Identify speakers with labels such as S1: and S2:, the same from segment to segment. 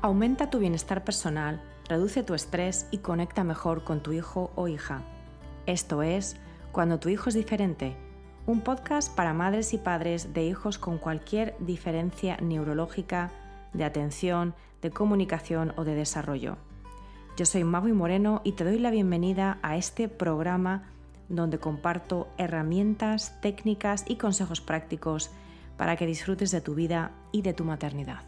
S1: Aumenta tu bienestar personal, reduce tu estrés y conecta mejor con tu hijo o hija. Esto es Cuando tu hijo es diferente, un podcast para madres y padres de hijos con cualquier diferencia neurológica, de atención, de comunicación o de desarrollo. Yo soy Mavi Moreno y te doy la bienvenida a este programa donde comparto herramientas, técnicas y consejos prácticos para que disfrutes de tu vida y de tu maternidad.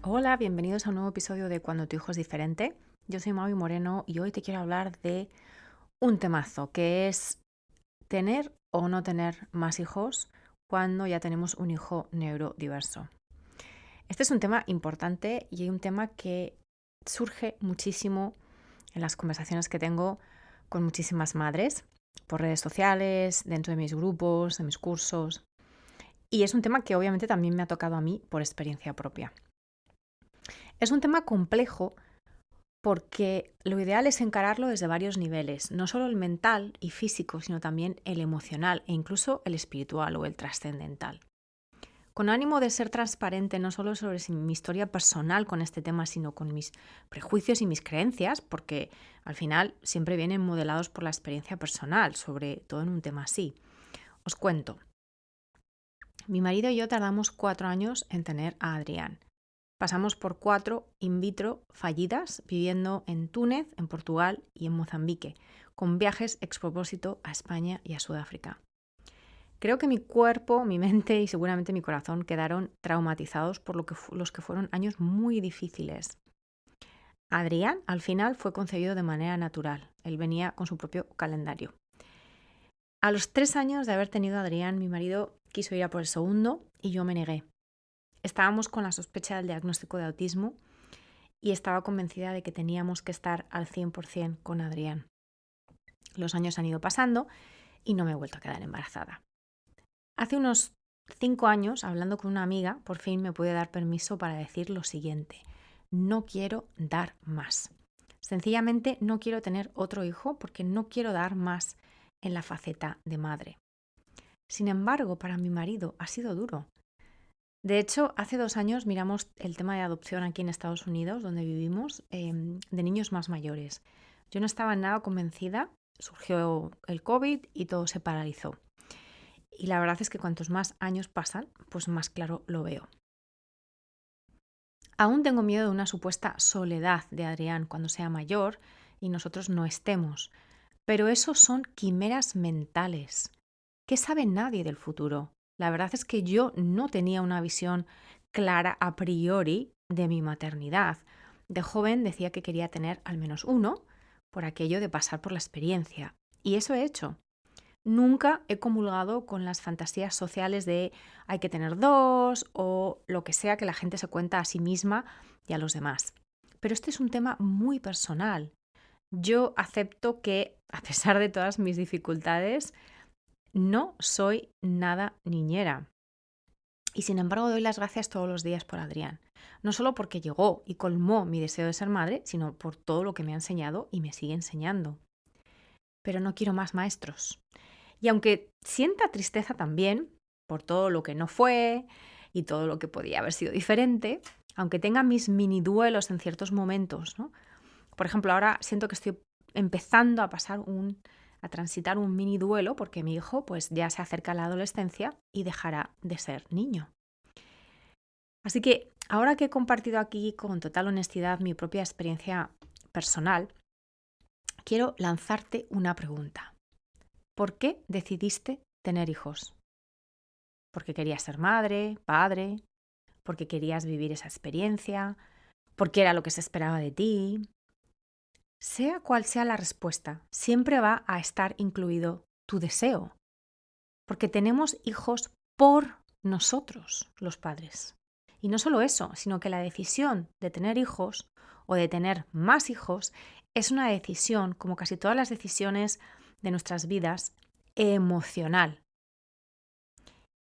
S1: Hola, bienvenidos a un nuevo episodio de Cuando tu hijo es diferente. Yo soy Mavi Moreno y hoy te quiero hablar de un temazo que es tener o no tener más hijos cuando ya tenemos un hijo neurodiverso. Este es un tema importante y un tema que surge muchísimo en las conversaciones que tengo con muchísimas madres por redes sociales, dentro de mis grupos, de mis cursos. Y es un tema que obviamente también me ha tocado a mí por experiencia propia. Es un tema complejo porque lo ideal es encararlo desde varios niveles, no solo el mental y físico, sino también el emocional e incluso el espiritual o el trascendental. Con ánimo de ser transparente no solo sobre mi historia personal con este tema, sino con mis prejuicios y mis creencias, porque al final siempre vienen modelados por la experiencia personal, sobre todo en un tema así. Os cuento. Mi marido y yo tardamos 4 años en tener a Adrián. Pasamos por 4 in vitro fallidas, viviendo en Túnez, en Portugal y en Mozambique, con viajes ex propósito a España y a Sudáfrica. Creo que mi cuerpo, mi mente y seguramente mi corazón quedaron traumatizados por los que fueron años muy difíciles. Adrián, al final, fue concebido de manera natural. Él venía con su propio calendario. A los 3 años de haber tenido a Adrián, mi marido quiso ir a por el segundo y yo me negué. Estábamos con la sospecha del diagnóstico de autismo y estaba convencida de que teníamos que estar al 100% con Adrián. Los años han ido pasando y no me he vuelto a quedar embarazada. Hace unos 5 años, hablando con una amiga, por fin me pude dar permiso para decir lo siguiente: no quiero dar más. Sencillamente no quiero tener otro hijo porque no quiero dar más en la faceta de madre. Sin embargo, para mi marido ha sido duro. De hecho, hace 2 años miramos el tema de adopción aquí en Estados Unidos, donde vivimos, de niños más mayores. Yo no estaba nada convencida, surgió el COVID y todo se paralizó. Y la verdad es que cuantos más años pasan, pues más claro lo veo. Aún tengo miedo de una supuesta soledad de Adrián cuando sea mayor y nosotros no estemos. Pero eso son quimeras mentales. ¿Qué sabe nadie del futuro? La verdad es que yo no tenía una visión clara a priori de mi maternidad. De joven decía que quería tener al menos uno, por aquello de pasar por la experiencia. Y eso he hecho. Nunca he comulgado con las fantasías sociales de hay que tener 2 o lo que sea que la gente se cuenta a sí misma y a los demás. Pero este es un tema muy personal. Yo acepto que, a pesar de todas mis dificultades, no soy nada niñera. Y sin embargo doy las gracias todos los días por Adrián. No solo porque llegó y colmó mi deseo de ser madre, sino por todo lo que me ha enseñado y me sigue enseñando. Pero no quiero más maestros. Y aunque sienta tristeza también por todo lo que no fue y todo lo que podía haber sido diferente, aunque tenga mis mini duelos en ciertos momentos, ¿no? Por ejemplo, ahora siento que estoy empezando a transitar un mini duelo porque mi hijo pues ya se acerca a la adolescencia y dejará de ser niño. Así que ahora que he compartido aquí con total honestidad mi propia experiencia personal, quiero lanzarte una pregunta. ¿Por qué decidiste tener hijos? ¿Porque querías ser madre, padre? ¿Porque querías vivir esa experiencia? ¿Porque era lo que se esperaba de ti? Sea cual sea la respuesta, siempre va a estar incluido tu deseo. Porque tenemos hijos por nosotros, los padres. Y no solo eso, sino que la decisión de tener hijos o de tener más hijos es una decisión, como casi todas las decisiones de nuestras vidas, emocional.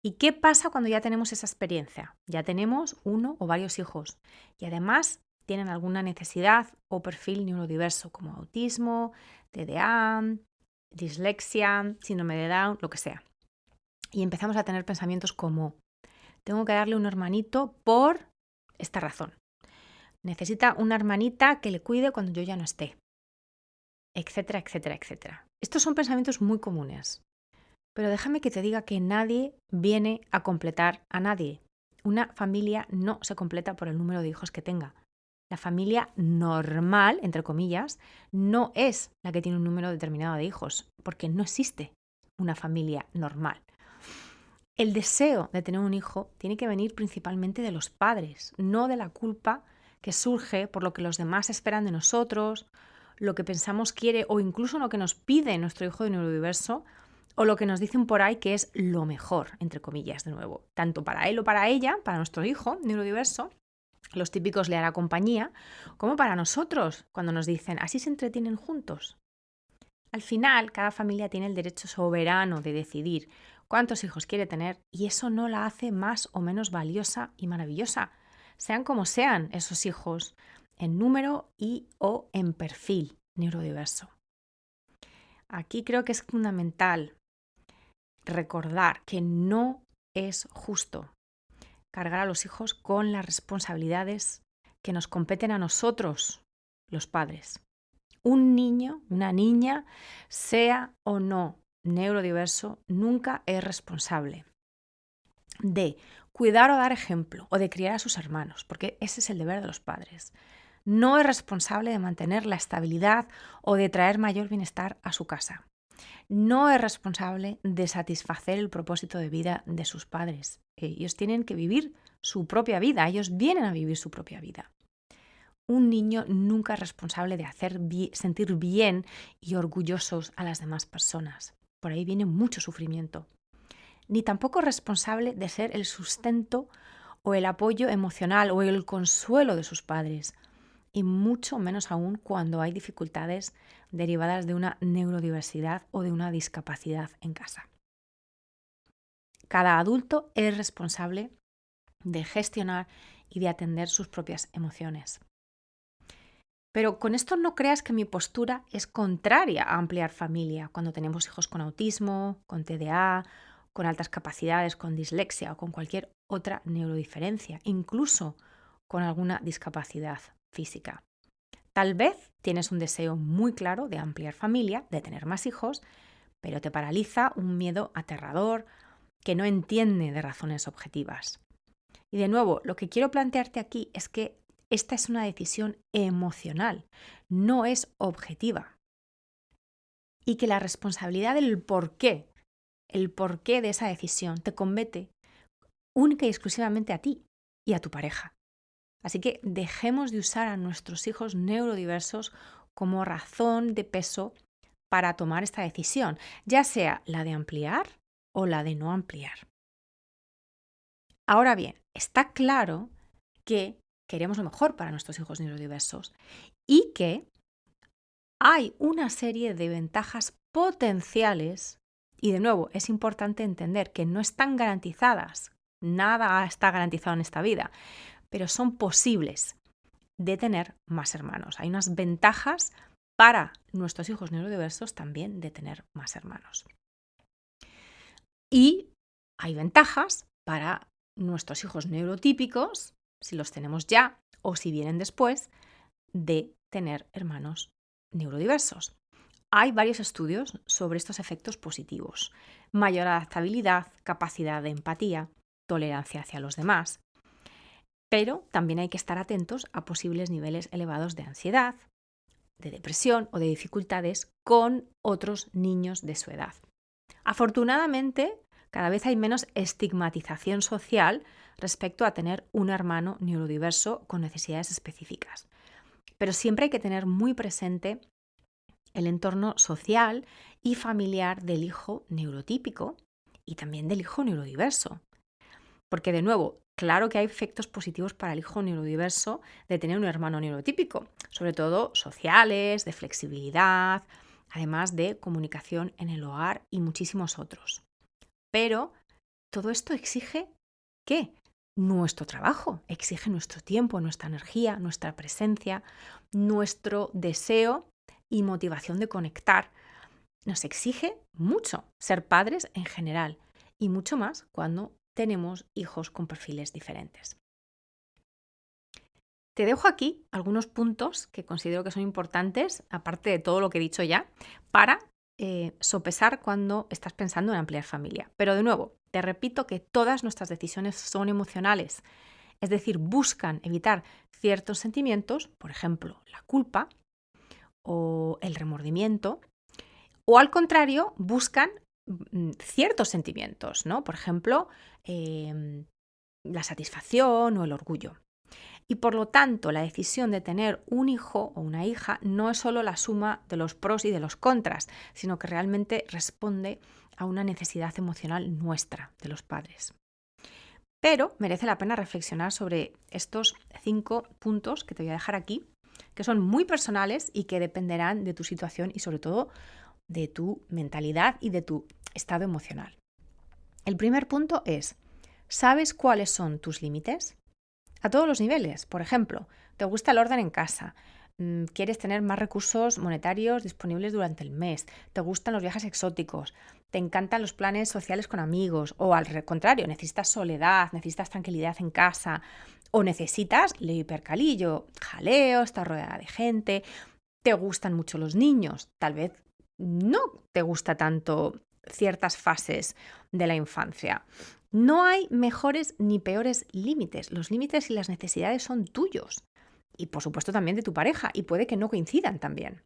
S1: ¿Y qué pasa cuando ya tenemos esa experiencia? Ya tenemos uno o varios hijos y además tienen alguna necesidad o perfil neurodiverso como autismo, TDA, dislexia, síndrome de Down, lo que sea. Y empezamos a tener pensamientos como: tengo que darle un hermanito por esta razón. Necesita una hermanita que le cuide cuando yo ya no esté, etcétera, etcétera, etcétera. Estos son pensamientos muy comunes, pero déjame que te diga que nadie viene a completar a nadie. Una familia no se completa por el número de hijos que tenga. La familia normal, entre comillas, no es la que tiene un número determinado de hijos, porque no existe una familia normal. El deseo de tener un hijo tiene que venir principalmente de los padres, no de la culpa que surge por lo que los demás esperan de nosotros, lo que pensamos quiere o incluso lo que nos pide nuestro hijo de neurodiverso o lo que nos dicen por ahí que es lo mejor, entre comillas, de nuevo, tanto para él o para ella, para nuestro hijo neurodiverso, los típicos le hará compañía, como para nosotros, cuando nos dicen así se entretienen juntos. Al final, cada familia tiene el derecho soberano de decidir cuántos hijos quiere tener y eso no la hace más o menos valiosa y maravillosa, sean como sean esos hijos, en número y o en perfil neurodiverso. Aquí creo que es fundamental recordar que no es justo cargar a los hijos con las responsabilidades que nos competen a nosotros, los padres. Un niño, una niña, sea o no neurodiverso, nunca es responsable de cuidar o dar ejemplo o de criar a sus hermanos, porque ese es el deber de los padres. No es responsable de mantener la estabilidad o de traer mayor bienestar a su casa. No es responsable de satisfacer el propósito de vida de sus padres. Ellos tienen que vivir su propia vida, ellos vienen a vivir su propia vida. Un niño nunca es responsable de hacer sentir bien y orgullosos a las demás personas. Por ahí viene mucho sufrimiento. Ni tampoco es responsable de ser el sustento o el apoyo emocional o el consuelo de sus padres. Y mucho menos aún cuando hay dificultades derivadas de una neurodiversidad o de una discapacidad en casa. Cada adulto es responsable de gestionar y de atender sus propias emociones. Pero con esto no creas que mi postura es contraria a ampliar familia cuando tenemos hijos con autismo, con TDA, con altas capacidades, con dislexia o con cualquier otra neurodiferencia, incluso con alguna discapacidad física. Tal vez tienes un deseo muy claro de ampliar familia, de tener más hijos, pero te paraliza un miedo aterrador que no entiende de razones objetivas. Y de nuevo, lo que quiero plantearte aquí es que esta es una decisión emocional, no es objetiva. Y que la responsabilidad del porqué, el porqué de esa decisión te compete única y exclusivamente a ti y a tu pareja. Así que dejemos de usar a nuestros hijos neurodiversos como razón de peso para tomar esta decisión, ya sea la de ampliar o la de no ampliar. Ahora bien, está claro que queremos lo mejor para nuestros hijos neurodiversos y que hay una serie de ventajas potenciales y de nuevo es importante entender que no están garantizadas, nada está garantizado en esta vida, pero son posibles de tener más hermanos. Hay unas ventajas para nuestros hijos neurodiversos también de tener más hermanos. Y hay ventajas para nuestros hijos neurotípicos, si los tenemos ya o si vienen después, de tener hermanos neurodiversos. Hay varios estudios sobre estos efectos positivos. Mayor adaptabilidad, capacidad de empatía, tolerancia hacia los demás. Pero también hay que estar atentos a posibles niveles elevados de ansiedad, de depresión o de dificultades con otros niños de su edad. Afortunadamente, cada vez hay menos estigmatización social respecto a tener un hermano neurodiverso con necesidades específicas. Pero siempre hay que tener muy presente el entorno social y familiar del hijo neurotípico y también del hijo neurodiverso. Porque de nuevo, claro que hay efectos positivos para el hijo neurodiverso de tener un hermano neurotípico, sobre todo sociales, de flexibilidad, además de comunicación en el hogar y muchísimos otros. Pero todo esto exige ¿qué? Nuestro trabajo, exige nuestro tiempo, nuestra energía, nuestra presencia, nuestro deseo y motivación de conectar. Nos exige mucho ser padres en general y mucho más cuando tenemos hijos con perfiles diferentes. Te dejo aquí algunos puntos que considero que son importantes, aparte de todo lo que he dicho ya, para sopesar cuando estás pensando en ampliar familia. Pero de nuevo, te repito que todas nuestras decisiones son emocionales, es decir, buscan evitar ciertos sentimientos, por ejemplo, la culpa o el remordimiento, o al contrario, buscan ciertos sentimientos, ¿no? Por ejemplo, la satisfacción o el orgullo. Y por lo tanto, la decisión de tener un hijo o una hija no es solo la suma de los pros y de los contras, sino que realmente responde a una necesidad emocional nuestra, de los padres. Pero merece la pena reflexionar sobre estos 5 puntos que te voy a dejar aquí, que son muy personales y que dependerán de tu situación y sobre todo de tu mentalidad y de tu estado emocional. El primer punto es, ¿sabes cuáles son tus límites? A todos los niveles. Por ejemplo, ¿te gusta el orden en casa? ¿Quieres tener más recursos monetarios disponibles durante el mes? ¿Te gustan los viajes exóticos? ¿Te encantan los planes sociales con amigos? O al contrario, necesitas soledad, necesitas tranquilidad en casa, o necesitas le hipercalillo, jaleo, estar rodeada de gente. ¿Te gustan mucho los niños? Tal vez no te gusta tanto ciertas fases de la infancia. No hay mejores ni peores límites. Los límites y las necesidades son tuyos. Y por supuesto también de tu pareja. Y puede que no coincidan también.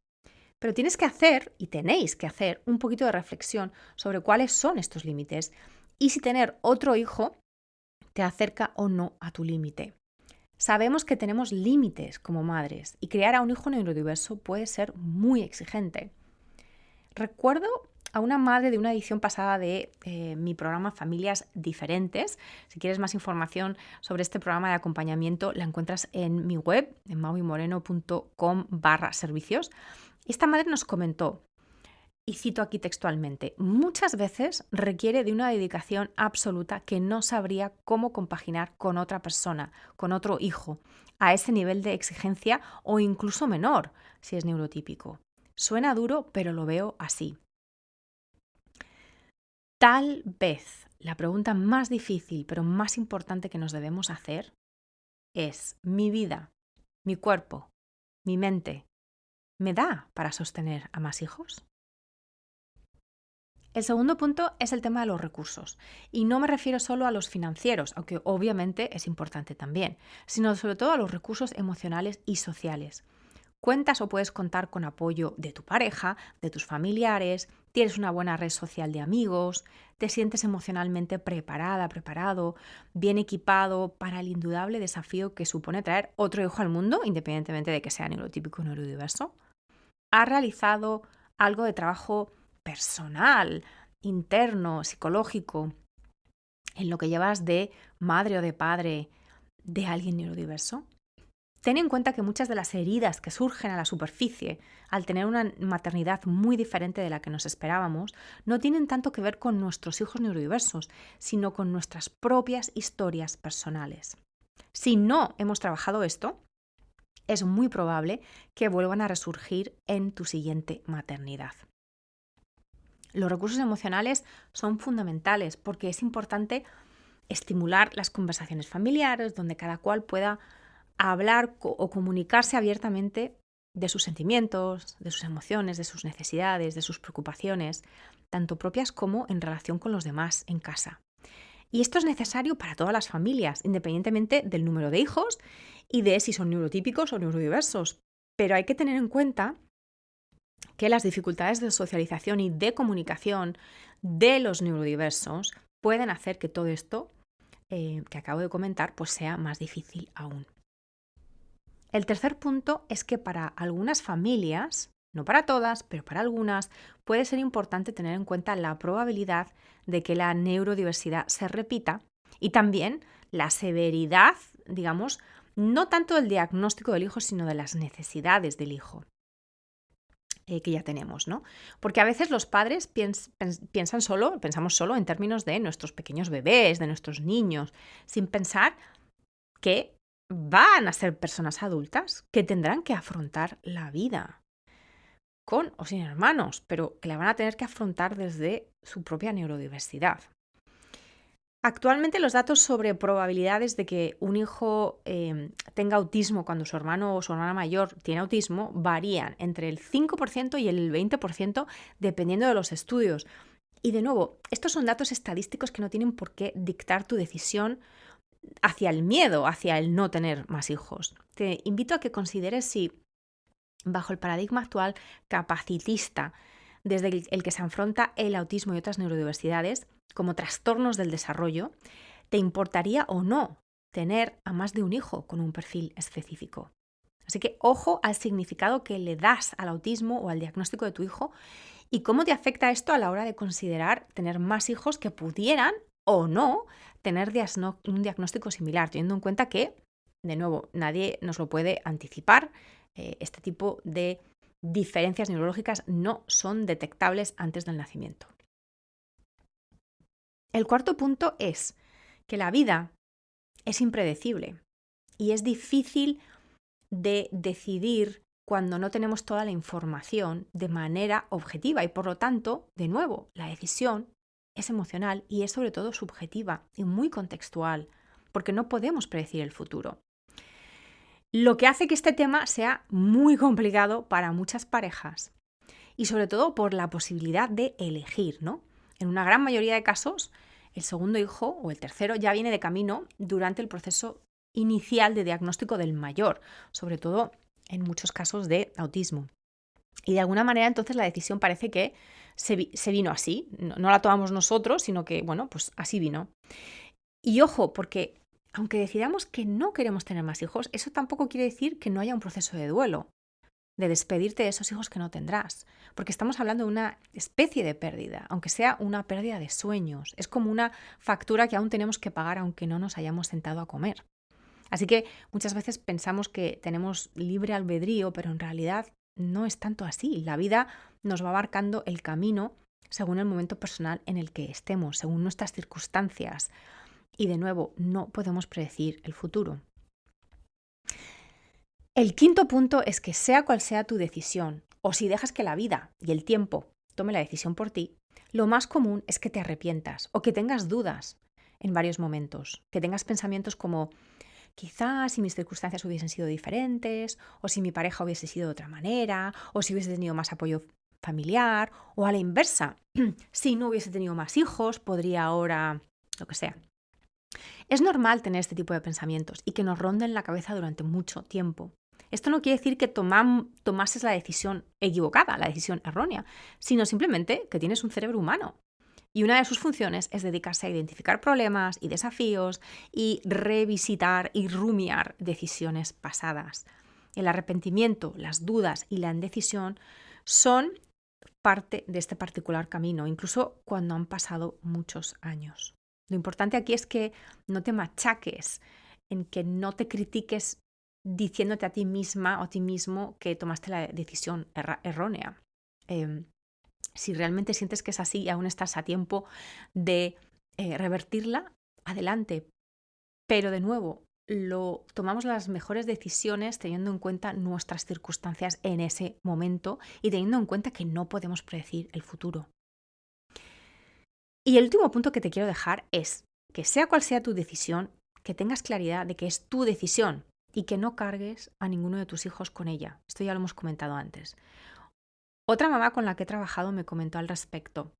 S1: Pero tienes que hacer, y tenéis que hacer, un poquito de reflexión sobre cuáles son estos límites y si tener otro hijo te acerca o no a tu límite. Sabemos que tenemos límites como madres y criar a un hijo neurodiverso puede ser muy exigente. Recuerdo a una madre de una edición pasada de mi programa Familias Diferentes. Si quieres más información sobre este programa de acompañamiento, la encuentras en mi web, en mauimoreno.com/servicios. Esta madre nos comentó, y cito aquí textualmente, muchas veces requiere de una dedicación absoluta que no sabría cómo compaginar con otra persona, con otro hijo, a ese nivel de exigencia o incluso menor, si es neurotípico. Suena duro, pero lo veo así. Tal vez la pregunta más difícil, pero más importante que nos debemos hacer es, ¿mi vida, mi cuerpo, mi mente, me da para sostener a más hijos? El segundo punto es el tema de los recursos. Y no me refiero solo a los financieros, aunque obviamente es importante también, sino sobre todo a los recursos emocionales y sociales. Cuentas o puedes contar con apoyo de tu pareja, de tus familiares, tienes una buena red social de amigos, te sientes emocionalmente preparada, preparado, bien equipado para el indudable desafío que supone traer otro hijo al mundo, independientemente de que sea neurotípico o neurodiverso. Has realizado algo de trabajo personal, interno, psicológico, en lo que llevas de madre o de padre de alguien neurodiverso. Ten en cuenta que muchas de las heridas que surgen a la superficie al tener una maternidad muy diferente de la que nos esperábamos no tienen tanto que ver con nuestros hijos neurodiversos, sino con nuestras propias historias personales. Si no hemos trabajado esto, es muy probable que vuelvan a resurgir en tu siguiente maternidad. Los recursos emocionales son fundamentales porque es importante estimular las conversaciones familiares donde cada cual pueda hablar o comunicarse abiertamente de sus sentimientos, de sus emociones, de sus necesidades, de sus preocupaciones, tanto propias como en relación con los demás en casa. Y esto es necesario para todas las familias, independientemente del número de hijos y de si son neurotípicos o neurodiversos. Pero hay que tener en cuenta que las dificultades de socialización y de comunicación de los neurodiversos pueden hacer que todo esto que acabo de comentar pues sea más difícil aún. El tercer punto es que para algunas familias, no para todas, pero para algunas, puede ser importante tener en cuenta la probabilidad de que la neurodiversidad se repita y también la severidad, digamos, no tanto del diagnóstico del hijo, sino de las necesidades del hijo que ya tenemos, ¿no? Porque a veces los padres pensamos solo en términos de nuestros pequeños bebés, de nuestros niños, sin pensar que van a ser personas adultas que tendrán que afrontar la vida, con o sin hermanos, pero que la van a tener que afrontar desde su propia neurodiversidad. Actualmente los datos sobre probabilidades de que un hijo tenga autismo cuando su hermano o su hermana mayor tiene autismo varían entre el 5% y el 20% dependiendo de los estudios. Y de nuevo, estos son datos estadísticos que no tienen por qué dictar tu decisión hacia el miedo, hacia el no tener más hijos. Te invito a que consideres si, bajo el paradigma actual capacitista, desde el que se afronta el autismo y otras neurodiversidades como trastornos del desarrollo, ¿te importaría o no tener a más de un hijo con un perfil específico? Así que ojo al significado que le das al autismo o al diagnóstico de tu hijo y cómo te afecta esto a la hora de considerar tener más hijos que pudieran o no tener un diagnóstico similar, teniendo en cuenta que, de nuevo, nadie nos lo puede anticipar. Este tipo de diferencias neurológicas no son detectables antes del nacimiento. El cuarto punto es que la vida es impredecible y es difícil de decidir cuando no tenemos toda la información de manera objetiva y por lo tanto, de nuevo, la decisión es emocional y es sobre todo subjetiva y muy contextual, porque no podemos predecir el futuro. Lo que hace que este tema sea muy complicado para muchas parejas y sobre todo por la posibilidad de elegir, ¿no? En una gran mayoría de casos, el segundo hijo o el tercero ya viene de camino durante el proceso inicial de diagnóstico del mayor, sobre todo en muchos casos de autismo. Y de alguna manera entonces la decisión parece que se vino así, no la tomamos nosotros, sino que, bueno, pues así vino. Y ojo, porque aunque decidamos que no queremos tener más hijos, eso tampoco quiere decir que no haya un proceso de duelo, de despedirte de esos hijos que no tendrás, porque estamos hablando de una especie de pérdida, aunque sea una pérdida de sueños. Es como una factura que aún tenemos que pagar aunque no nos hayamos sentado a comer. Así que muchas veces pensamos que tenemos libre albedrío, pero en realidad no es tanto así. La vida nos va abarcando el camino según el momento personal en el que estemos, según nuestras circunstancias. Y de nuevo, no podemos predecir el futuro. El quinto punto es que sea cual sea tu decisión, o si dejas que la vida y el tiempo tome la decisión por ti, lo más común es que te arrepientas o que tengas dudas en varios momentos, que tengas pensamientos como quizás si mis circunstancias hubiesen sido diferentes, o si mi pareja hubiese sido de otra manera, o si hubiese tenido más apoyo familiar, o a la inversa, si no hubiese tenido más hijos, podría ahora, lo que sea. Es normal tener este tipo de pensamientos y que nos ronden la cabeza durante mucho tiempo. Esto no quiere decir que tomases la decisión equivocada, la decisión errónea, sino simplemente que tienes un cerebro humano. Y una de sus funciones es dedicarse a identificar problemas y desafíos y revisitar y rumiar decisiones pasadas. El arrepentimiento, las dudas y la indecisión son parte de este particular camino, incluso cuando han pasado muchos años. Lo importante aquí es que no te machaques, en que no te critiques diciéndote a ti misma o a ti mismo que tomaste la decisión errónea. Si realmente sientes que es así y aún estás a tiempo de revertirla, adelante. Pero de nuevo, tomamos las mejores decisiones teniendo en cuenta nuestras circunstancias en ese momento y teniendo en cuenta que no podemos predecir el futuro. Y el último punto que te quiero dejar es que sea cual sea tu decisión, que tengas claridad de que es tu decisión y que no cargues a ninguno de tus hijos con ella. Esto ya lo hemos comentado antes. Otra mamá con la que he trabajado me comentó al respecto.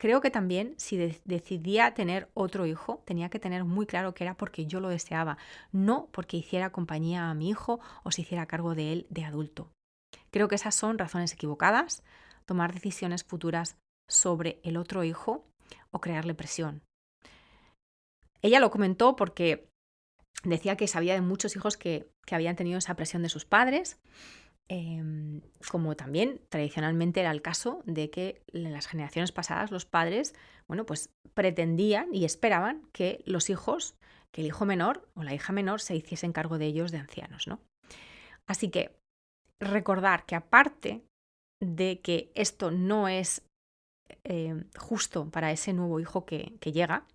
S1: Creo que también si decidía tener otro hijo, tenía que tener muy claro que era porque yo lo deseaba, no porque hiciera compañía a mi hijo o se hiciera cargo de él de adulto. Creo que esas son razones equivocadas, tomar decisiones futuras sobre el otro hijo o crearle presión. Ella lo comentó porque decía que sabía de muchos hijos que habían tenido esa presión de sus padres, como también tradicionalmente era el caso de que en las generaciones pasadas los padres, bueno, pues pretendían y esperaban que los hijos, que el hijo menor o la hija menor se hiciesen cargo de ellos de ancianos, ¿no? Así que recordar que aparte de que esto no es justo para ese nuevo hijo que llega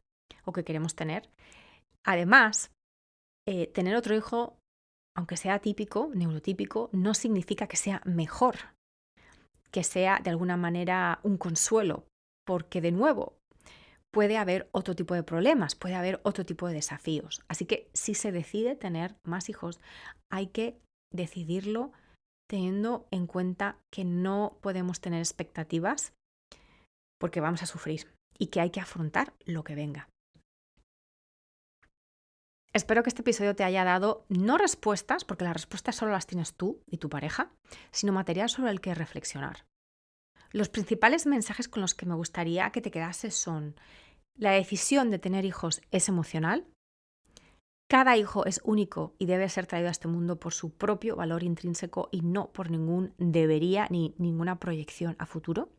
S1: o que queremos tener, además, tener otro hijo, aunque sea atípico, neurotípico, no significa que sea mejor, que sea de alguna manera un consuelo, porque de nuevo, puede haber otro tipo de problemas, puede haber otro tipo de desafíos. Así que si se decide tener más hijos, hay que decidirlo teniendo en cuenta que no podemos tener expectativas porque vamos a sufrir y que hay que afrontar lo que venga. Espero que este episodio te haya dado no respuestas, porque las respuestas solo las tienes tú y tu pareja, sino material sobre el que reflexionar. Los principales mensajes con los que me gustaría que te quedases son: la decisión de tener hijos es emocional, cada hijo es único y debe ser traído a este mundo por su propio valor intrínseco y no por ningún debería ni ninguna proyección a futuro.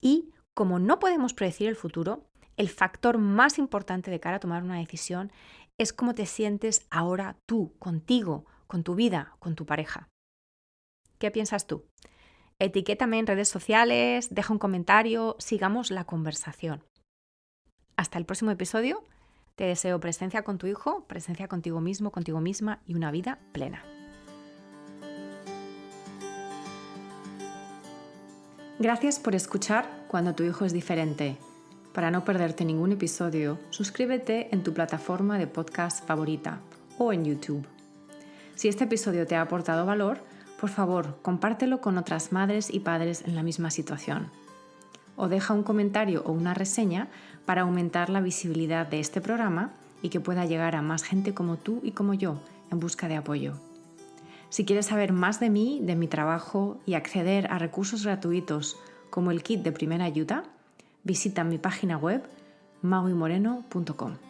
S1: Y como no podemos predecir el futuro, el factor más importante de cara a tomar una decisión es cómo te sientes ahora tú, contigo, con tu vida, con tu pareja. ¿Qué piensas tú? Etiquétame en redes sociales, deja un comentario, sigamos la conversación. Hasta el próximo episodio. Te deseo presencia con tu hijo, presencia contigo mismo, contigo misma y una vida plena. Gracias por escuchar Cuando tu hijo es diferente. Para no perderte ningún episodio, suscríbete en tu plataforma de podcast favorita o en YouTube. Si este episodio te ha aportado valor, por favor, compártelo con otras madres y padres en la misma situación. O deja un comentario o una reseña para aumentar la visibilidad de este programa y que pueda llegar a más gente como tú y como yo en busca de apoyo. Si quieres saber más de mí, de mi trabajo y acceder a recursos gratuitos como el kit de primera ayuda, visita mi página web mauimoreno.com.